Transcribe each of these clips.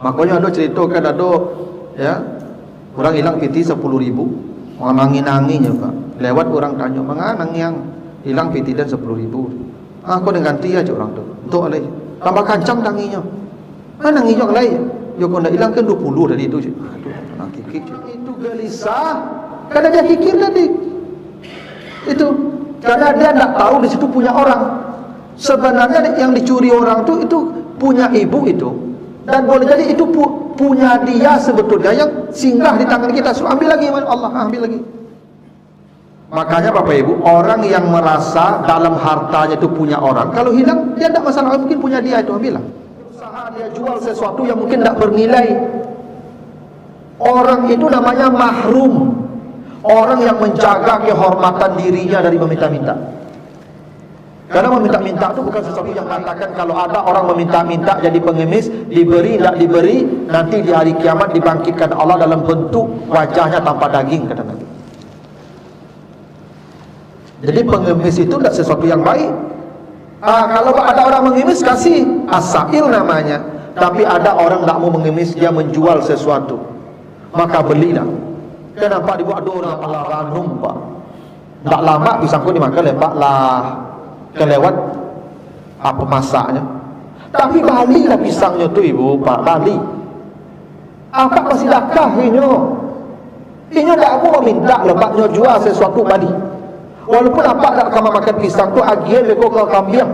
Makanya ada cerita kan, ada ya orang hilang piti 10.000, orang nangis-nangisnya Pak. Lewat orang tanya, "Menganang yang hilang piti dan 10.000?" "Ah, kau dengan ganti aja orang tu. Untuk alai. Tambah kancang nangisnya. Nangisnya alai. Ya kau nak hilang kan 20 dari itu." Aduh, nak kikir. Itu gelisah. Karena dia kikir tadi. Itu karena dia tak tahu di situ punya orang. Sebenarnya yang dicuri orang itu punya ibu itu, dan boleh jadi itu punya dia sebetulnya yang singgah di tangan kita. So, ambil lagi Allah, ambil lagi. Makanya Bapak Ibu, orang yang merasa dalam hartanya itu punya orang, kalau hilang dia tidak masalah, mungkin punya dia itu, ambillah. Usaha dia jual sesuatu yang mungkin tidak bernilai. Orang itu namanya mahrum. Orang yang menjaga kehormatan dirinya dari meminta-minta. Karena meminta-minta itu bukan sesuatu yang mengatakan kalau ada orang meminta-minta jadi pengemis, diberi, tidak diberi, nanti di hari kiamat dibangkitkan Allah dalam bentuk wajahnya tanpa daging, kata Nabi. Jadi pengemis itu tidak sesuatu yang baik. Kalau ada orang mengemis, kasih asail namanya. Tapi ada orang tidak mau mengemis, dia menjual sesuatu, maka belilah. Kenapa dibuat orang ranum Pak? Tak lama pisangku dimakan lepak lah, kelewat apa masaknya. Tapi balilah pisangnya tu Ibu Pak, bali. Apa masih dakah inyo? Inyo tak mau minta lepaknya jual sesuatu bali. Walaupun apa tak kamu makan pisang tu agian beko ke kambing.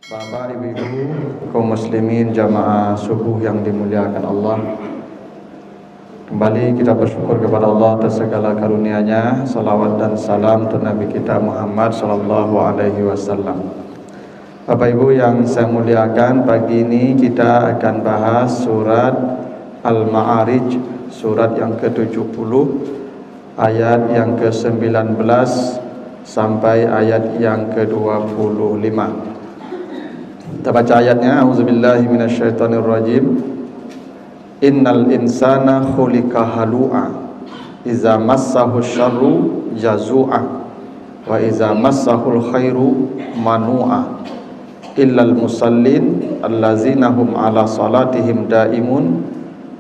Bapak, Ibu, kaum muslimin jamaah subuh yang dimuliakan Allah, kembali kita bersyukur kepada Allah atas segala karunia-Nya. Salawat dan salam untuk Nabi kita Muhammad sallallahu alaihi wasallam. Bapak Ibu yang saya muliakan, pagi ini kita akan bahas surat Al-Ma'arij, surat yang ke-70, ayat yang ke-19 sampai ayat yang ke-25. Kita baca ayatnya. Auzubillahi minasyaitonirrajim. Innal insana khuliqa halu'a iza massahu syarru jazu'a wa iza massahul khairu manu'a illal musallin allazina hum ala salatihim daimun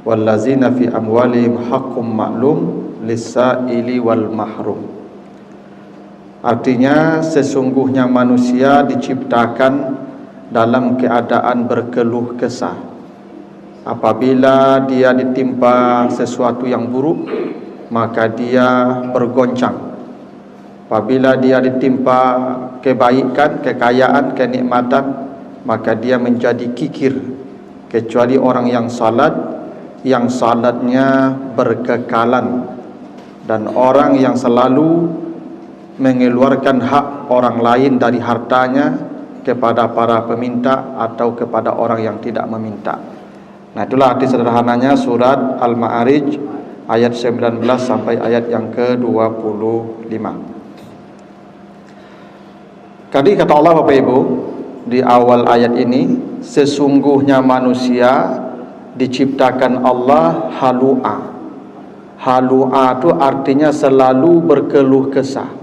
wallazina fi amwalihim haqqum ma'lum lis-sa'ili wal mahrum. Artinya, sesungguhnya manusia diciptakan dalam keadaan berkeluh kesah. Apabila dia ditimpa sesuatu yang buruk, maka dia bergoncang. Apabila dia ditimpa kebaikan, kekayaan, kenikmatan, maka dia menjadi kikir. Kecuali orang yang salat, yang salatnya berkekalan, dan orang yang selalu mengeluarkan hak orang lain dari hartanya kepada para peminta atau kepada orang yang tidak meminta. Nah, itulah arti sederhananya surat Al-Ma'arij ayat 19 sampai ayat yang ke-25. Tadi kata Allah Bapak Ibu di awal ayat ini, sesungguhnya manusia diciptakan Allah halu'a. Halu'a itu artinya selalu berkeluh kesah.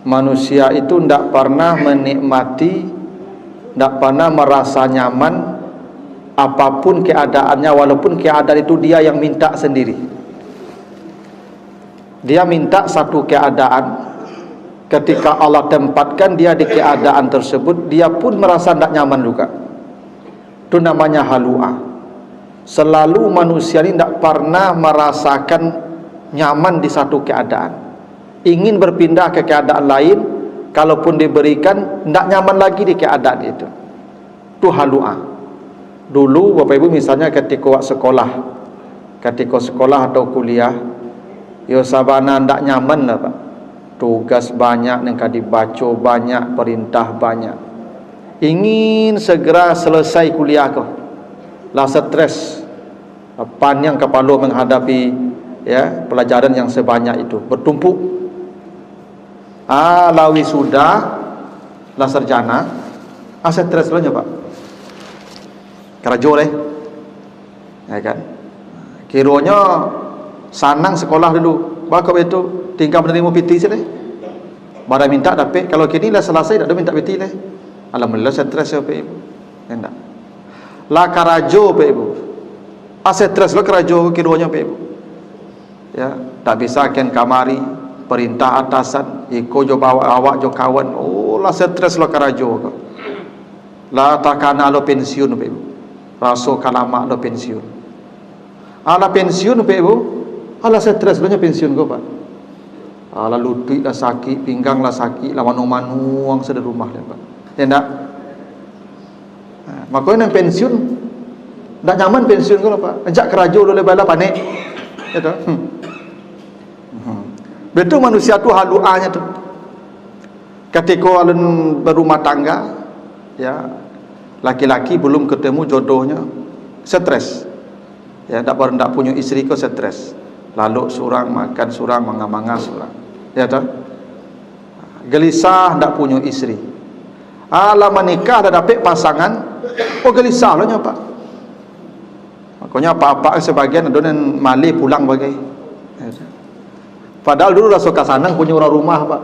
Manusia itu tidak pernah menikmati, tidak pernah merasa nyaman apapun keadaannya, walaupun keadaan itu dia yang minta sendiri. Dia minta satu keadaan, ketika Allah tempatkan dia di keadaan tersebut, dia pun merasa tidak nyaman juga. Itu namanya halu'ah. Selalu manusia ini tidak pernah merasakan nyaman di satu keadaan. Ingin berpindah ke keadaan lain, kalaupun diberikan, tidak nyaman lagi di keadaan itu. Itu halu'ah. Dulu Bapak Ibu misalnya ketika sekolah atau kuliah, yo sabana tidak nyaman lah Pak. Tugas banyak, nengka dibaca banyak, perintah banyak. Ingin segera selesai kuliah kau. Lah stres, panjang kepala menghadapi ya pelajaran yang sebanyak itu, bertumpuk. Lawi sudah lah sarjana, stres lah Pak. Kerajo ya kan. Kiranya Sanang sekolah dulu, baru itu tinggal menerima PT sini. Baru minta dapat. Kalau kini lah selesai tak ada minta PT lah. Alhamdulillah stres ya Pak Ibu. Endak. Lah karajo Pak Ibu. Stres lo karajo kironya Pak Ibu. Ya, tak bisa ken kamari perintah atasan, iko jo bawa awak jo kawan. Oh lah stres lo karajo. Lah takana lo pensiun Pak Ibu. Raso kalama lo pensiun. Ala pensiun Pak Ibu. Ala stres lo nya pensiun go Pak. Ala lutut lah sakit, pinggang lah sakit, lah manu-manuang sudah rumah lah Pak. Ya enggak? Makanya yang pensiun enggak nyaman pensiun ko Pak. Ajak kerajo lo lebala panik. Itu. Betul manusia tu haluanya tu. Ketika alun berumah tangga, ya, laki-laki belum ketemu jodohnya, stres. Ya, ndak punya istri ko stres. Lalu surang makan surang, manga-manga surang. Ya toh? Gelisah ndak punya istri. Ala menikah dah dapat pasangan, oh gelisah lah nya Pak. Makanya apa-apa sebagian adonan mali pulang bagai. Padahal dulu lah suka sanang punya orang rumah Pak.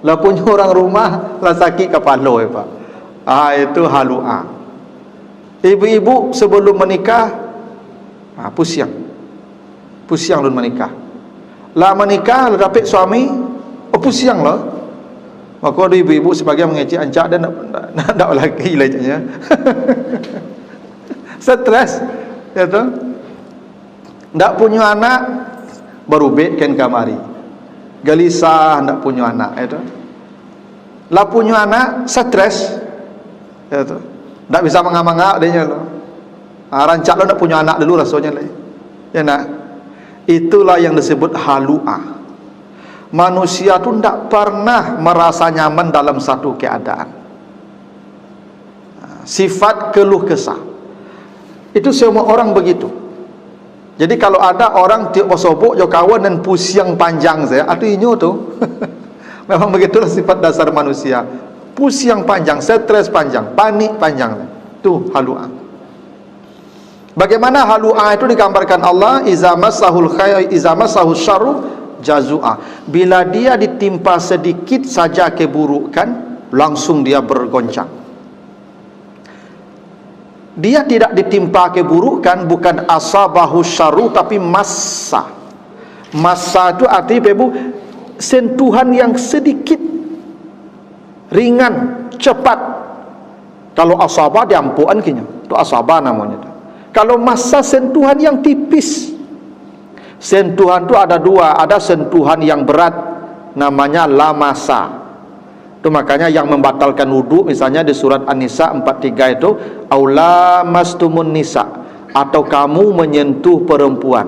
Lah punya orang rumah lah sakit kepala ya Pak. Itu halua. Ibu-ibu sebelum menikah pusing belum menikah. Lah menikah lah dapat suami, pusing lah. Maka ada ibu-ibu sebagian mengecek ancak dan nak lagi lagi. Stres, ya tu. Ndak punya anak baru bedkan kamari. Gelisah ndak punya anak, ya tu. Lah punya anak stres, ya tu. Ndak bisa manga-manga dia lo. Rancak lo ndak punya anak dulu rasanya lah. Ya nak. Itulah yang disebut halu'ah. Manusia tu tidak pernah merasa nyaman dalam satu keadaan. Sifat keluh kesah. Itu semua orang begitu. Jadi kalau ada orang tiap sobok jo kawan dan pusing panjang saya, artinya tu memang begitulah sifat dasar manusia. Pusing panjang, stres panjang, panik panjang. Tu halu'ah. Bagaimana halu'ah itu digambarkan Allah, iza massahul khair iza massahus syarru jazua. Bila dia ditimpa sedikit saja keburukan, langsung dia bergoncang. Dia tidak ditimpa keburukan, bukan asabahus syarru, tapi massa. Massa itu artinya Ibu, sentuhan yang sedikit, ringan, cepat. Kalau asabah diampuan kinya, itu asabah namanya. Kalau massa sentuhan yang tipis. Sentuhan itu ada dua, ada sentuhan yang berat namanya lamasa. Itu makanya yang membatalkan wudu misalnya di surat An-Nisa 43 itu aula mastumun nisa, atau kamu menyentuh perempuan.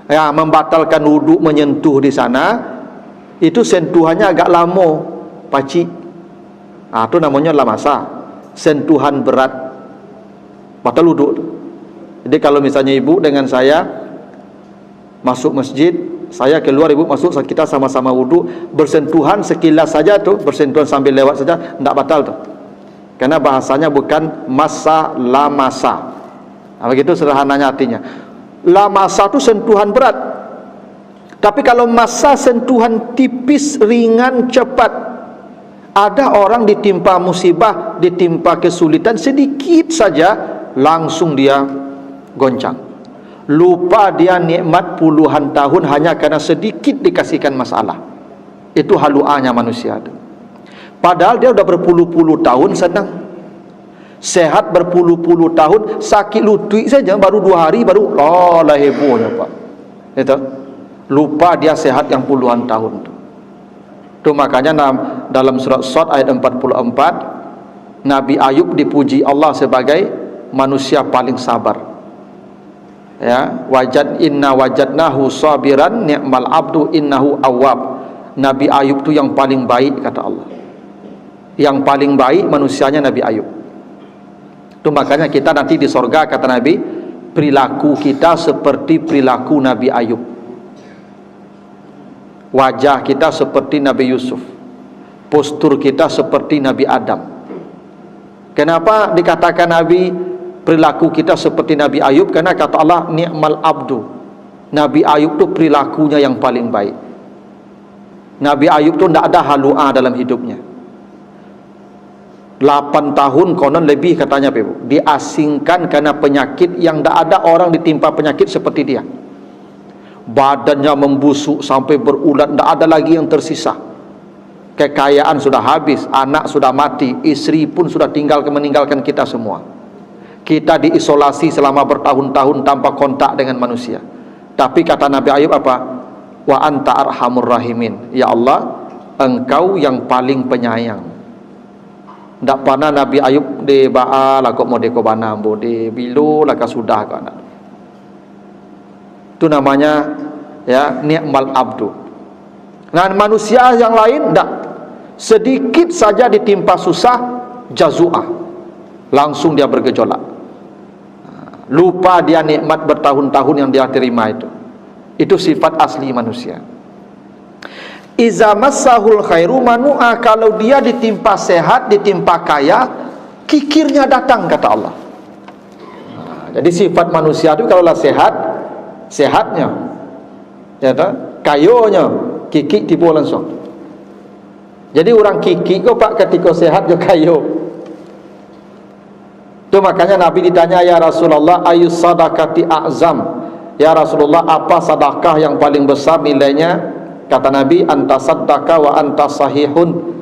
Ya, membatalkan wudu menyentuh di sana itu sentuhannya agak lama, paci. Itu namanya lamasa. Sentuhan berat batal wudu. Jadi kalau misalnya ibu dengan saya masuk masjid, saya keluar, ibu masuk, kita sama-sama wudu, bersentuhan sekilas saja tuh, bersentuhan sambil lewat saja, tidak batal tuh. Karena bahasanya bukan masa lamasa. Begitu sederhananya artinya. Lamasa itu sentuhan berat. Tapi kalau masa sentuhan tipis, ringan, cepat. Ada orang ditimpa musibah, ditimpa kesulitan sedikit saja, langsung dia goncang. Lupa dia nikmat puluhan tahun hanya karena sedikit dikasihkan masalah. Itu halu'ahnya manusia itu. Padahal dia sudah berpuluh-puluh tahun senang, sehat berpuluh-puluh tahun, sakit lutut saja baru 2 hari baru lah hebohnya Pak. Itu lupa dia sehat yang puluhan tahun itu. Itu makanya dalam surat Shad ayat 44 Nabi Ayub dipuji Allah sebagai manusia paling sabar. Ya, inna wajadnahu sabiran ni'mal abdu innahu awwab. Nabi Ayub itu yang paling baik kata Allah. Yang paling baik manusianya Nabi Ayub. Itu makanya kita nanti di sorga kata Nabi, perilaku kita seperti perilaku Nabi Ayub. Wajah kita seperti Nabi Yusuf. Postur kita seperti Nabi Adam. Kenapa dikatakan Nabi perilaku kita seperti Nabi Ayub? Karena kata Allah ni'mal abdu, Nabi Ayub tu perilakunya yang paling baik. Nabi Ayub tu tidak ada halua dalam hidupnya. 8 tahun konon lebih katanya Ibu, diasingkan karena penyakit yang tidak ada orang ditimpa penyakit seperti dia. Badannya membusuk sampai berulat, tidak ada lagi yang tersisa. Kekayaan sudah habis, anak sudah mati, istri pun sudah meninggalkan kita semua. Kita diisolasi selama bertahun-tahun tanpa kontak dengan manusia. Tapi kata Nabi Ayub apa? Wa anta arhamur rahimin. Ya Allah, Engkau yang paling penyayang. Tak pernah Nabi Ayub de ba'a lakok modeko banambo de bilu laka sudah kan. Itu namanya ya ni'mal abdu. Nah, manusia yang lain tak, sedikit saja ditimpa susah jazu'ah, langsung dia bergejolak. Lupa dia nikmat bertahun-tahun yang dia terima itu. Itu sifat asli manusia. Iza massahul khairu manu'a, kalau dia ditimpa sehat, ditimpa kaya, kikirnya datang kata Allah. Jadi sifat manusia itu kalaulah sehat, sehatnya, ya tak? Kayonya, kikik tipu langsung. Jadi orang kikik kok pak ketika sehat jo kayo. Itu makanya Nabi ditanya, ya Rasulullah, ayus sadaqati a'zam. Ya Rasulullah, apa sedekah yang paling besar nilainya? Kata Nabi, anta saddaka wa anta sahihun.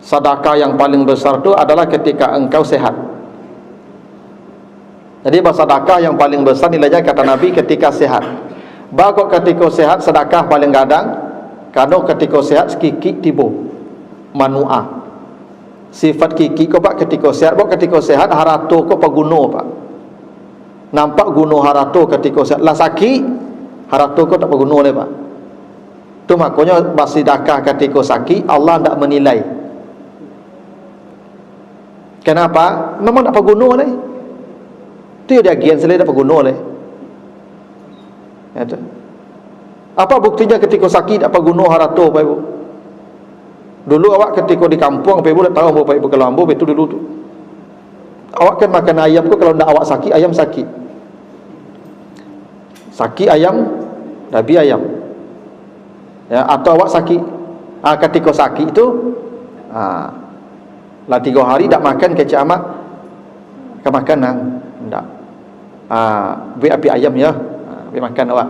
Sedekah yang paling besar itu adalah ketika engkau sehat. Jadi sedekah yang paling besar nilainya kata Nabi ketika sehat. Bagok ketika sehat sedekah paling gadang, karena ketika sehat kiki tibo manua. Sifat kiki ko pak ketika sehat, pak ketika sehat harato ko paguno pak. Nampak gunung harato ketika sehat. Lah sakit harato ko tak paguno le pak. Itu makanya bersedekah ketika sakit Allah tidak menilai. Kenapa? Memang tak paguno le. Itu dia gian selai tak paguno le. Ya, apa buktinya ketika sakit tak paguno harato Pak Ibu? Dulu awak ketika di kampung Pak Ibu dah tahu Pak Ibu kalau ambo itu dulu tu. Awak kan makan ayam ko kalau ndak awak sakit, ayam sakit. Sakit ayam, dabi ayam. Ya, atau awak sakit. Ketika sakit itu lah 3 hari tak makan kecik amat ke makanan ndak. Bi api ayam ya. Bi makan awak.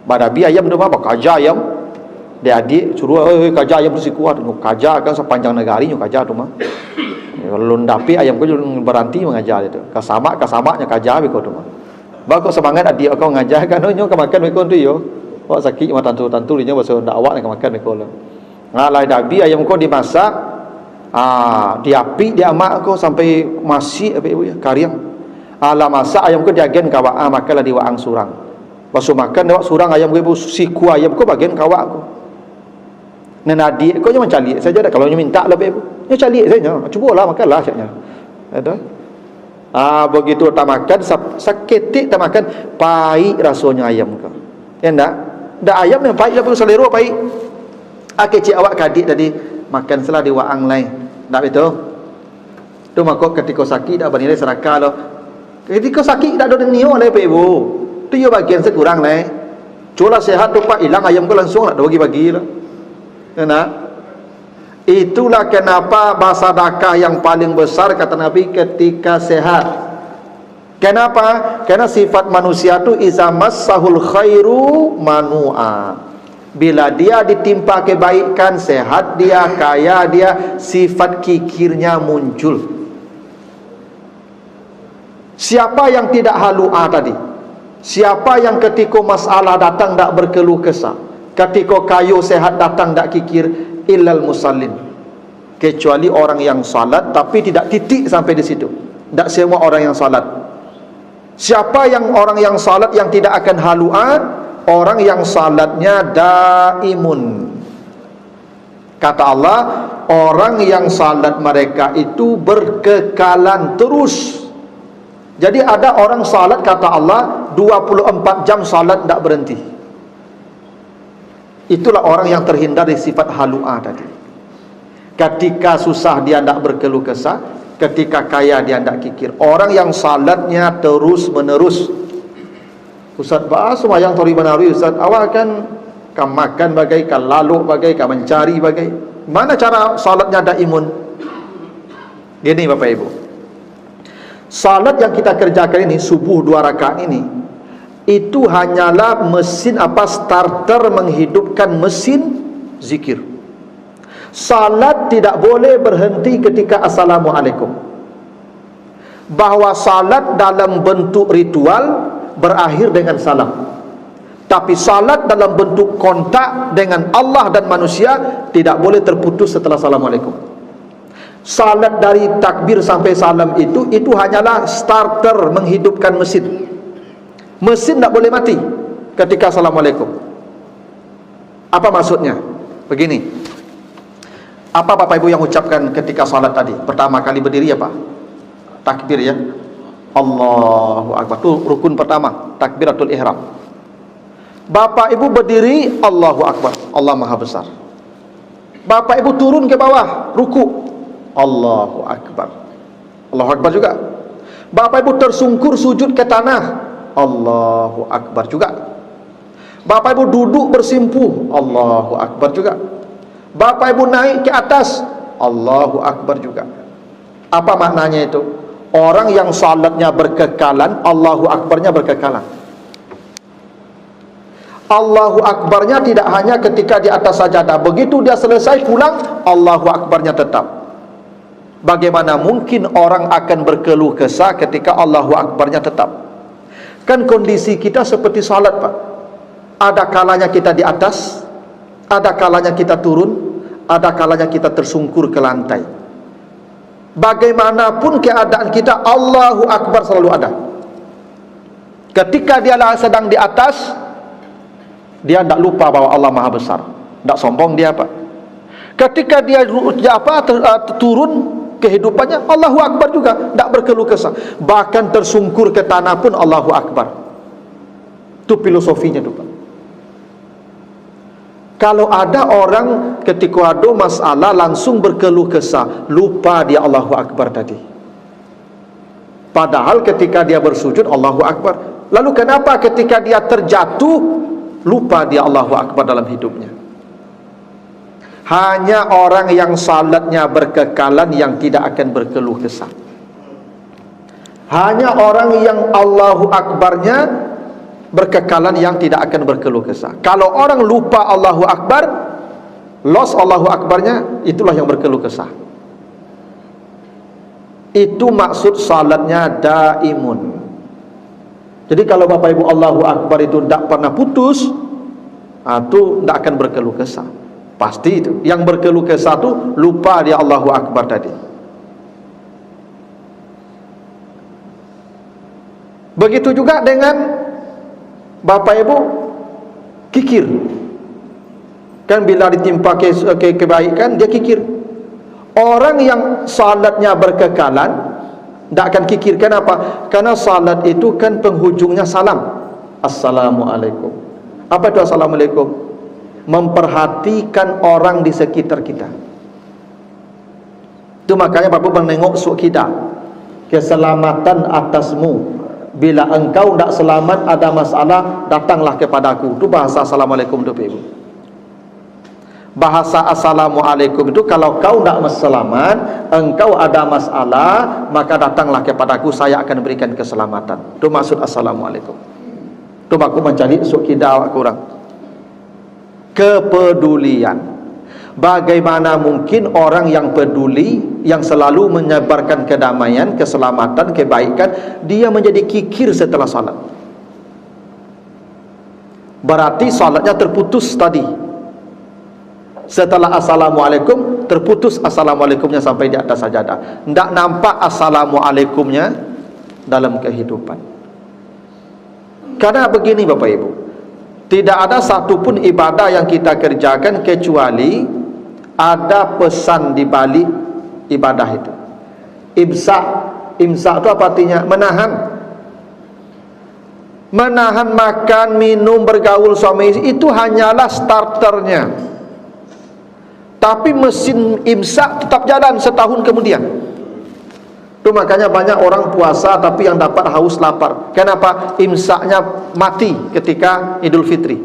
Badabi ayam tu apa? Kaja ayam. Dia adik suruh kaja ayam tu si kuat. Kaja kan sepanjang negari nyu kaja tu mah. Kalau ndapi ayam ko berhenti mengajar itu. Kasamaknya kaja be ko tu mah. Ba ko semangat adik kau ngajar kan nyo ke makan be ko tu yo. Awak sakit mah tantu-tantu dia bahasa ndak awak nak makan be ko lah. Ngalai dabi ayam ko dimasak. Diapi dia amak ko sampai masih apa ibu ya kariang. Ala masak ayam ko diagen kawak makanlah di waang surang. Pas makan awak surang ayam ko ibu siku ayam ko bagian kawak ko. Nen adik ko cuma cali saja dah kalau minta lah ibu. Nya cali saja. Cubalah makanlah saknya. Ada. Begitu tak makan saketik tak makan pahit rasanya ayam ko. Ya ndak? Ndak ayam yang pahit lah selera pahit. Kecik awak kadik tadi makan selah di waang lain. Tak betul? Tu makok ketika sakit dak bernilai sedekah lo. Ketika sakit dak ada nio le pe ibu. Tu yo bagian sekurang le. Cula sehat tu pak hilang ayam ko langsung nak bagi-bagi lah. Kena. Itulah kenapa sedekah yang paling besar kata Nabi ketika sehat. Kenapa? Karena sifat manusia tu iza massahul khairu manu'a. Bila dia ditimpa kebaikan, sehat dia, kaya dia, sifat kikirnya muncul. Siapa yang tidak halua tadi? Siapa yang ketika masalah datang tak berkeluh kesah? Ketika kayu sehat datang tak kikir? Illal musallin. Kecuali orang yang salat tapi tidak titik sampai di situ. Tak semua orang yang salat. Siapa yang orang yang salat yang tidak akan halua? Orang yang salatnya daimun. Kata Allah, orang yang salat mereka itu berkekalan terus. Jadi ada orang salat kata Allah 24 jam salat tidak berhenti. Itulah orang yang terhindar dari sifat halua tadi. Ketika susah dia tidak berkeluh kesah, ketika kaya dia tidak kikir. Orang yang salatnya terus menerus. Ustaz, bahas semayang tori menawi Ustaz, awak kan makan bagai, kan lalu bagai, kan mencari bagai. Mana cara salatnya daimun? Gini Bapak Ibu, salat yang kita kerjakan ini, subuh 2 rakaat ini, itu hanyalah mesin starter menghidupkan mesin zikir. Salat tidak boleh berhenti ketika Assalamualaikum. Bahawa salat dalam bentuk ritual berakhir dengan salam. Tapi salat dalam bentuk kontak dengan Allah dan manusia tidak boleh terputus setelah Assalamualaikum. Salat dari takbir sampai salam itu hanyalah starter menghidupkan mesin. Mesin tak boleh mati ketika Assalamualaikum. Apa maksudnya? Begini, apa Bapak Ibu yang ucapkan ketika salat tadi? Pertama kali berdiri apa? Takbir ya, Allahu Akbar. Itu rukun pertama, takbiratul ihram. Bapak Ibu berdiri, Allahu Akbar, Allah Maha Besar. Bapak Ibu turun ke bawah, ruku, Allahu Akbar, Allahu Akbar juga. Bapak Ibu tersungkur sujud ke tanah, Allahu Akbar juga. Bapak Ibu duduk bersimpuh, Allahu Akbar juga. Bapak Ibu naik ke atas, Allahu Akbar juga. Apa maknanya itu? Orang yang salatnya berkekalan, Allahu Akbarnya berkekalan. Allahu Akbarnya tidak hanya ketika di atas sajadah, begitu dia selesai pulang, Allahu Akbarnya tetap. Bagaimana mungkin orang akan berkeluh kesah ketika Allahu Akbarnya tetap? Kan kondisi kita seperti salat Pak. Ada kalanya kita di atas, ada kalanya kita turun, ada kalanya kita tersungkur ke lantai. Bagaimanapun keadaan kita, Allahu Akbar selalu ada. Ketika dia sedang di atas, dia tidak lupa bahwa Allah Maha Besar, tidak sombong dia Pak. Ketika dia turun kehidupannya, Allahu Akbar juga, tidak berkeluh kesah. Bahkan tersungkur ke tanah pun Allahu Akbar. Itu filosofinya itu Pak. Kalau ada orang ketika ada masalah langsung berkeluh kesah, lupa dia Allahu Akbar tadi. Padahal ketika dia bersujud, Allahu Akbar. Lalu kenapa ketika dia terjatuh, lupa dia Allahu Akbar dalam hidupnya? Hanya orang yang salatnya berkekalan yang tidak akan berkeluh kesah. Hanya orang yang Allahu Akbarnya berkekalan yang tidak akan berkeluh kesah. Kalau orang lupa Allahu Akbar, lost Allahu Akbarnya, itulah yang berkeluh kesah. Itu maksud salatnya daimun. Jadi kalau Bapak Ibu Allahu Akbar itu tidak pernah putus, itu tidak akan berkeluh kesah. Pasti itu. Yang berkeluh kesah itu lupa dia Allahu Akbar tadi. Begitu juga dengan Bapak Ibu kikir. Kan bila ditimpa kebaikan, dia kikir. Orang yang salatnya berkekalan tidak akan kikir. Kenapa? Karena salat itu kan penghujungnya salam, Assalamualaikum. Apa itu Assalamualaikum? Memperhatikan orang di sekitar kita. Itu makanya Bapak menengok suuk kita, keselamatan atasmu. Bila engkau tidak selamat, ada masalah, datanglah kepadaku. Itu bahasa Assalamualaikum itu Ibu. Bahasa Assalamualaikum itu kalau kau tidak selamat, engkau ada masalah, maka datanglah kepadaku, saya akan berikan keselamatan. Itu maksud Assalamualaikum. Itu aku mencari sukidah kurang kepedulian. Bagaimana mungkin orang yang peduli, yang selalu menyebarkan kedamaian, keselamatan, kebaikan, dia menjadi kikir setelah salat? Berarti salatnya terputus tadi. Setelah Assalamualaikum, terputus Assalamualaikumnya sampai di atas sajadah. Tidak nampak Assalamualaikumnya dalam kehidupan. Karena begini Bapak Ibu, tidak ada satupun ibadah yang kita kerjakan kecuali ada pesan di balik ibadah itu. Imsak. Imsak itu apa artinya? Menahan. Menahan makan, minum, bergaul suami istri, itu hanyalah starternya. Tapi mesin imsak tetap jalan setahun kemudian. Itu makanya banyak orang puasa tapi yang dapat haus lapar. Kenapa? Imsaknya mati ketika Idul Fitri.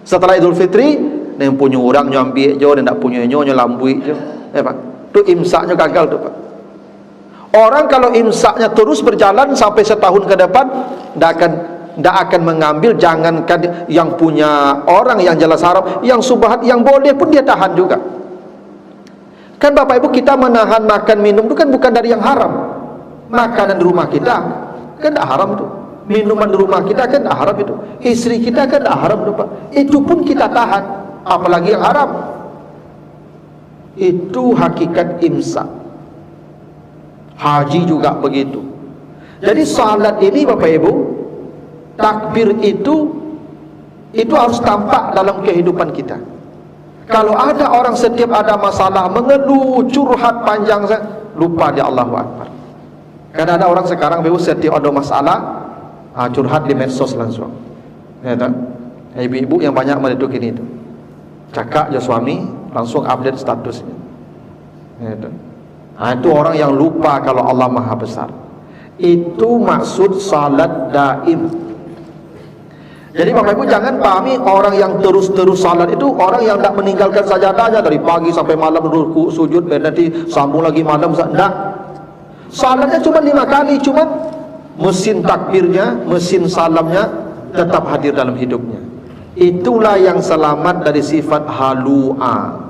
Setelah Idul Fitri, yang punya orang nyambi je, dan tak punya nyonya lambui je. Pak. Itu imsaknya gagal tu, Pak. Orang kalau imsaknya terus berjalan sampai setahun ke depan, tidak akan mengambil. Jangankan yang punya orang yang jelas haram, yang subhat, yang boleh pun dia tahan juga. Kan Bapak Ibu, kita menahan makan minum itu kan bukan dari yang haram. Makanan di rumah kita kan tidak haram itu. Minuman di rumah kita kan tidak haram itu. Istri kita kan tidak haram itu, Pak. Itu pun kita tahan, apalagi yang haram. Itu hakikat imsak. Haji juga begitu. Jadi salat ini Bapak Ibu, takbir itu harus tampak dalam kehidupan kita. Kalau ada orang setiap ada masalah mengeluh, curhat panjang, lupa dia Allahu Akbar. Karena ada orang sekarang Ibu setiap ada masalah curhat di medsos langsung. Ya tak? Ibu-ibu yang banyak meletup ini itu. Cakap je suami, langsung update statusnya. Ya tak? Itu orang yang lupa kalau Allah Maha Besar. Itu maksud salat daim. Jadi Bapak Ibu jangan pahami orang yang terus-terus salat itu orang yang tidak meninggalkan sajadahnya dari pagi sampai malam, ruku, sujud, nanti sambung lagi malam. Tidak. Salatnya cuma 5 kali, cuma mesin takbirnya, mesin salamnya tetap hadir dalam hidupnya. Itulah yang selamat dari sifat halu'a.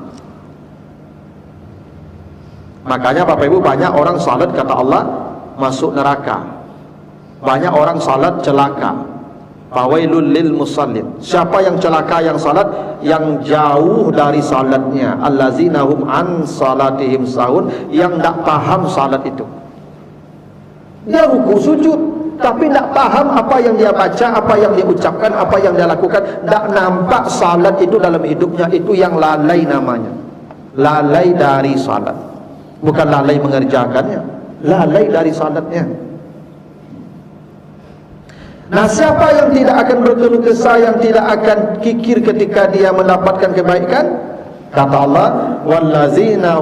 Makanya Bapak Ibu banyak orang salat kata Allah masuk neraka. Banyak orang salat celaka. Fawailul lil musallin. Siapa yang celaka yang salat? Yang jauh dari salatnya. Allazina hum an salatihim sahun. Yang tak paham salat itu. Dia ruku sujud tapi tak paham apa yang dia baca, apa yang dia ucapkan, apa yang dia lakukan. Tak nampak salat itu dalam hidupnya. Itu yang lalai namanya. Lalai dari salat. Bukan lalai mengerjakannya, lalai dari salatnya. Nah, siapa yang tidak akan berkeluh kesah, yang tidak akan kikir ketika dia mendapatkan kebaikan? Kata Allah, wallazina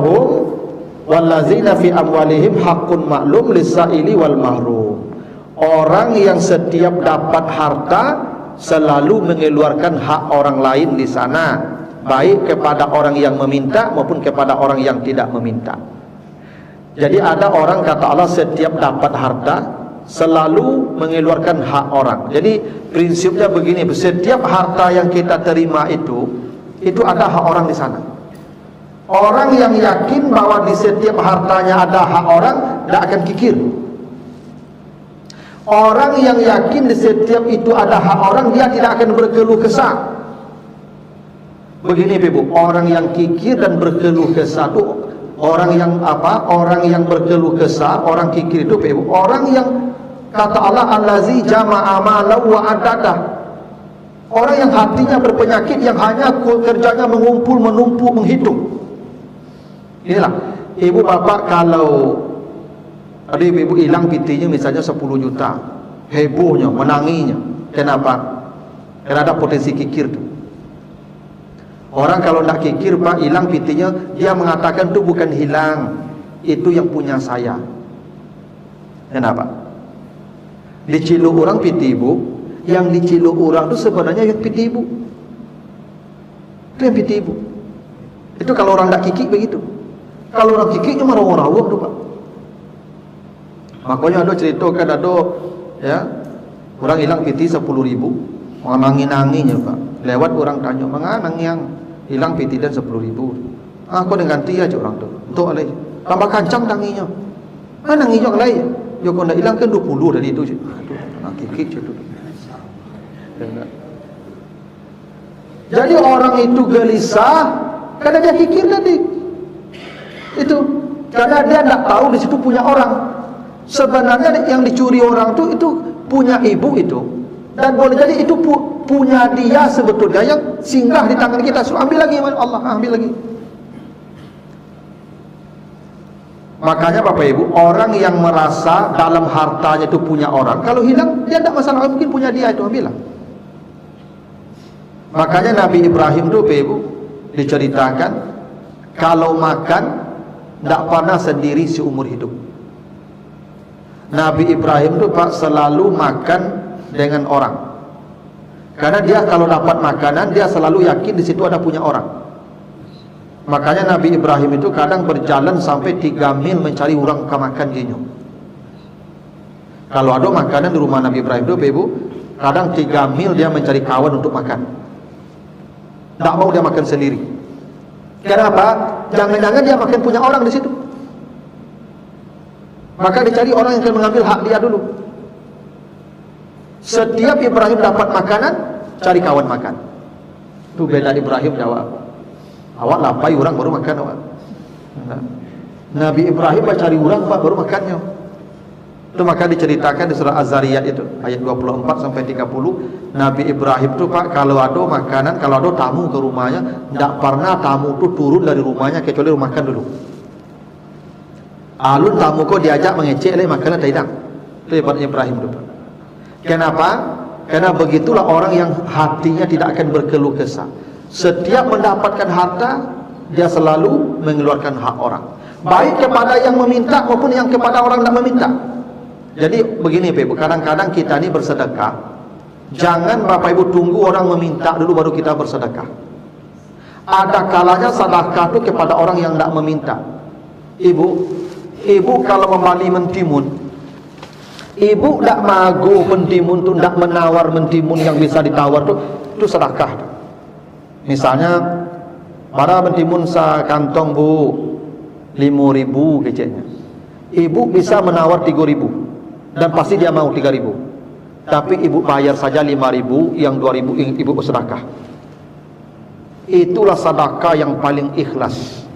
fi amwalihim haqqun ma'lum lis-sa'ili wal mahrum. Orang yang setiap dapat harta selalu mengeluarkan hak orang lain di sana, baik kepada orang yang meminta maupun kepada orang yang tidak meminta. Jadi ada orang kata Allah setiap dapat harta selalu mengeluarkan hak orang. Jadi prinsipnya begini, setiap harta yang kita terima itu ada hak orang di sana. Orang yang yakin bahwa di setiap hartanya ada hak orang, tidak akan kikir. Orang yang yakin di setiap itu ada hak orang, dia tidak akan berkeluh kesah. Begini Ibu, orang yang kikir dan berkeluh kesah itu orang yang apa? Orang yang berkeluh kesah, orang kikir itu Ibu, orang yang kata Allah allazi jama'a malahu wa adadah. Orang yang hatinya berpenyakit, yang hanya kerjanya mengumpul, menumpuk, menghitung. Inilah ibu bapak, kalau ada ibu hilang pitinya misalnya 10 juta, hebohnya, menanginya. Kenapa? Karena ada potensi kikir tu. Orang kalau nak kikir Pak, hilang pitinya, dia mengatakan itu bukan hilang, itu yang punya saya. Kenapa? Diciluk orang piti ibu, yang diciluk orang itu sebenarnya yang piti ibu. Itu yang piti ibu. Itu kalau orang tak kikik begitu. Kalau orang kikik cuma rawang-rawang tu Pak. Makanya ada ceritakan ada ya, orang hilang piti 10.000, nangis-nangisnya Pak. Lewat orang tanya, "Menganang yang hilang piti dan 10.000?" Aku dengan ganti aja orang tu. Untuk alai. Tambah kancang tanginya. Nangis jok alai. Yo kau nak hilangkan 20 dari itu je. Aduh, nak kikik je tu. Jadi orang itu gelisah karena dia kikir tadi. Itu karena dia tak tahu di situ punya orang. Sebenarnya yang dicuri orang itu punya ibu itu. Dan boleh jadi itu punya dia sebetulnya yang singgah di tangan kita. So, ambil lagi Allah, ambil lagi. Makanya Bapak Ibu, orang yang merasa dalam hartanya itu punya orang, kalau hilang dia tidak masalah, mungkin punya dia itu, ambillah. Makanya Nabi Ibrahim itu Bapak Ibu diceritakan kalau makan tidak pernah sendiri seumur hidup. Nabi Ibrahim tu Pak selalu makan dengan orang. Karena dia kalau dapat makanan dia selalu yakin di situ ada punya orang. Makanya Nabi Ibrahim itu kadang berjalan sampai 3 mil mencari orang ke makan dia. Kalau ada makanan di rumah Nabi Ibrahim itu Ibu, kadang 3 mil dia mencari kawan untuk makan. Tak mau dia makan sendiri. Kenapa? Jangan-jangan dia makan punya orang di situ. Maka dicari orang yang akan mengambil hak dia dulu. Setiap Ibrahim dapat makanan, cari kawan makan. Itu beda Ibrahim jawab. Awak lapai orang baru makan awak. Nabi Ibrahim cari orang Pak baru makannya. Itu maka diceritakan di surah Az-Zariyat itu ayat 24 sampai 30. Nabi Ibrahim itu Pak kalau ada makanan, kalau ada tamu ke rumahnya, tidak pernah tamu itu turun dari rumahnya kecuali makan dulu. Alun tamu kau diajak mengecek leh makanan tidak. Itu hebatnya Ibrahim itu. Kenapa? Karena begitulah orang yang hatinya tidak akan berkeluh kesah. Setiap mendapatkan harta, dia selalu mengeluarkan hak orang. Baik kepada yang meminta maupun yang kepada orang tidak meminta. Jadi begini Pak, kadang-kadang kita ini bersedekah. Jangan Bapak Ibu tunggu orang meminta dulu baru kita bersedekah. Ada kalanya sedekah itu kepada orang yang tidak meminta. Ibu kalau membali mentimun, ibu tidak magu mentimun tu, tidak menawar mentimun yang bisa ditawar tu sedekah. Misalnya, para mentimun sekantong Bu 5.000 kecilnya. Ibu bisa menawar 3.000 dan pasti dia mau 3.000. Tapi ibu bayar saja 5.000, yang 2.000 ibu sedekah. Itulah sedekah yang paling ikhlas.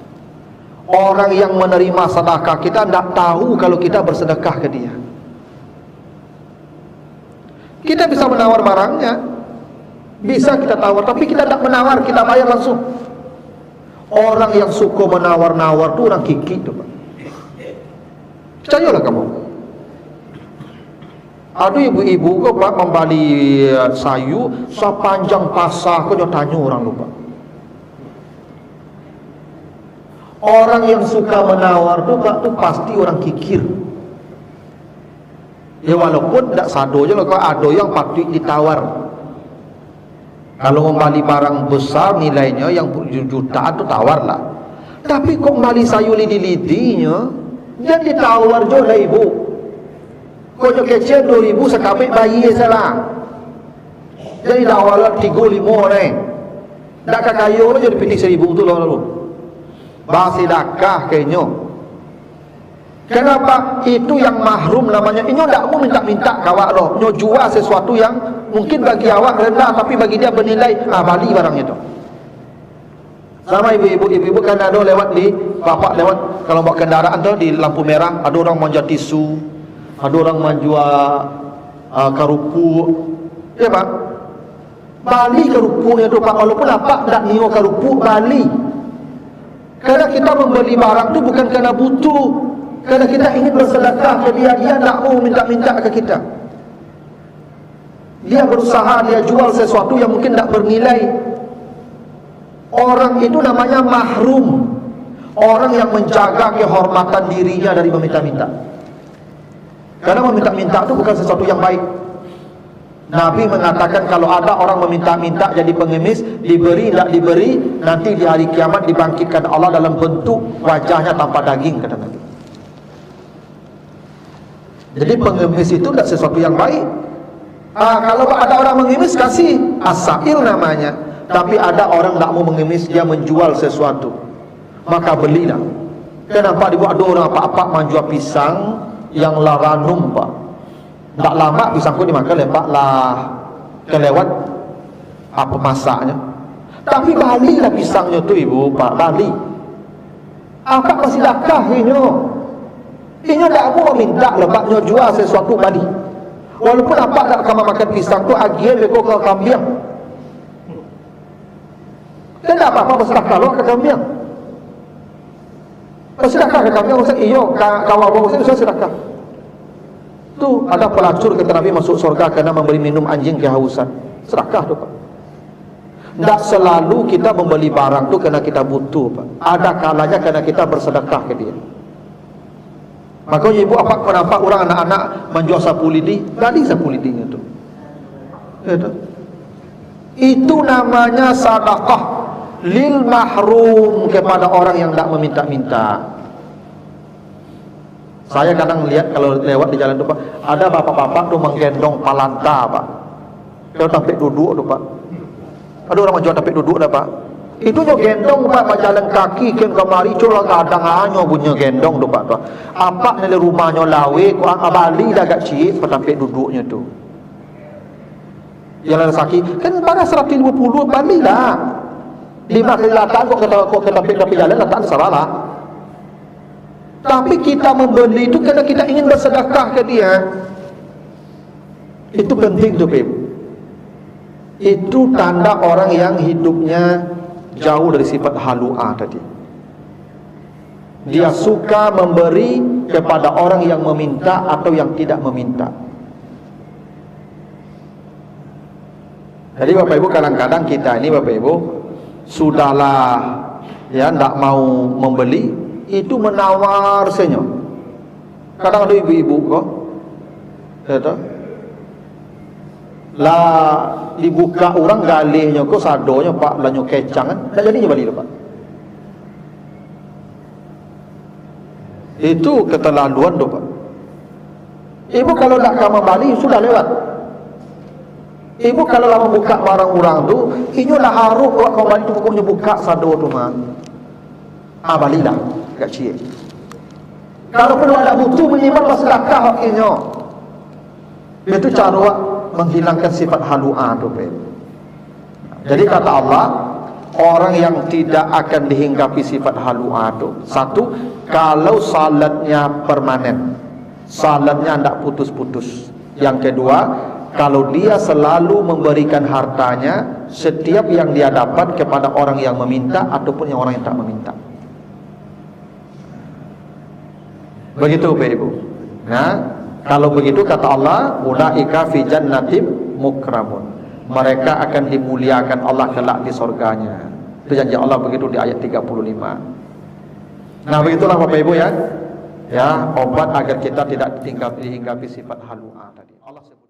Orang yang menerima sedekah kita tidak tahu kalau kita bersedekah ke dia. Kita bisa menawar barangnya, bisa kita tawar, tapi kita tidak menawar, kita bayar langsung. Orang yang suka menawar-nawar itu orang kiki itu Pak. Percayalah kamu. Ada ibu-ibu kok Pak membali sayu sepanjang pasar kau tanya orang lupa. Orang yang suka menawar tu Pak tu pasti orang kikir. Ya walaupun tak sado je lah, kalau ada yang patut ditawar. Kalau membali barang besar nilainya yang jutaan tu tawar lah. Tapi kok membali sayu lidi-lidinya, jangan ditawar je lah ibu. Kau je kecil 2.000 sekabik bayi salah. Jadi tawar lah 3-5 ni. Tak kakayo je dipetik 1.000 tu lalu. Basidakah kayaknya. Kenapa? Itu yang mahrum namanya. Ini tak mau minta-minta kawak loh. Nyo jual sesuatu yang mungkin bagi awak rendah tapi bagi dia bernilai. Bali barangnya tu. Sama ibu-ibu kan ada lewat di bapak lewat kalau bawa kendaraan tu di lampu merah ada orang menjual tisu, ada orang menjual kerupuk. Ya Pak. Bali kerupuknya tu Pak. Walaupun apa tak niu kerupuk Bali. Karena kita membeli barang tu bukan kerana butuh, karena kita ingin bersedekah ke dia. Dia tak mau minta-minta ke kita. Dia berusaha, dia jual sesuatu yang mungkin tak bernilai. Orang itu namanya mahrum. Orang yang menjaga kehormatan dirinya dari meminta-minta. Karena meminta-minta itu bukan sesuatu yang baik. Nabi mengatakan kalau ada orang meminta-minta jadi pengemis, diberi tak diberi, nanti di hari kiamat dibangkitkan Allah dalam bentuk wajahnya tanpa daging, kata Nabi. Jadi pengemis itu tidak sesuatu yang baik. Kalau ada orang mengemis, kasih asail namanya. Tapi ada orang tak mau mengemis, dia menjual sesuatu, maka belilah. Kenapa dibuat ada orang apa-apa menjual pisang yang laranum Pak? Tak lama pisangku dimakan lepak lah kelewat apa masaknya. Tapi Bali lah pisangnya tu ibu Pak, Bali. Apa masih dakah ini? Ini tak mau minta lemaknya jual sesuatu Bali. Walaupun apa tak kamu makan pisang tu agian lekor ke kambing. Dan tak apa-apa bersedekah lo ke kambing. Bersedekah ke kambing maksud iyo kawan-kawan maksud sedekah. Tu ada pelacur kata Nabi masuk surga kerana memberi minum anjing kehausan. Sedekah tu Pak. Tak selalu kita membeli barang tu kerana kita butuh Pak. Ada kalanya kerana kita bersedekah ke dia. Makanya ibu apa kau nampak orang anak-anak menjual sapu lidi, gali sapu lidinya tu. Itu namanya sedekah lil mahrum, kepada orang yang tak meminta-minta. Saya kadang lihat kalau lewat di jalan tu Pak, ada bapak-bapak tu menggendong palanta Pak. Kalau tampik duduk tu Pak. Ada orang menjual tampik duduk dah Pak. Itu nyo gendong Pak, jalan kaki ken kemari curang kadang anyo punya gendong tu Pak tu. Apa nele rumahnya lawe ku abali dah gak cik tampik duduknya tu. Jalan kaki kan pada 150 bali dah. 5 kali latang kok tampik jalan latang salah. Tapi kita membeli itu kerana kita ingin bersedekah ke dia. Itu penting tu Pip. Itu tanda orang yang hidupnya jauh dari sifat halu'ah tadi. Dia suka memberi kepada orang yang meminta atau yang tidak meminta. Jadi Bapak Ibu, kadang-kadang kita ini Bapak Ibu sudahlah ya tidak mau membeli, itu menawar saja. Kadang ada ibu-ibu kok, kata, lah dibuka orang galihnya kok sadonya Pak belanyo kecang kan, dah jadinya balik Pak. Itu keterlaluan tu Pak. Ibu kalau nak kamu balik sudah lewat. Ibu kalau lah membuka barang orang tu, inyo lah harus buat kau balik tu pokoknya buka sado tu mah. Balik dah. Kat cik. Kalau perlu ada butuh menyimpan sedekah hak inyo. Itu cara menghilangkan sifat halu'ah tu. Jadi kata Allah, orang yang tidak akan dihinggapi sifat halu'ah tu, satu, kalau salatnya permanen, salatnya tidak putus-putus. Yang kedua, kalau dia selalu memberikan hartanya setiap yang dia dapat kepada orang yang meminta ataupun yang orang yang tak meminta. Begitu Bapak Ibu. Nah, kalau begitu kata Allah, ulaika fi jannatin mukramun. Mereka akan dimuliakan Allah kelak di surganya. Itu janji Allah begitu di ayat 35. Nah, begitulah Bapak Ibu ya. Ya, obat agar kita tidak dihinggapi sifat halu'ah tadi. Allah sebut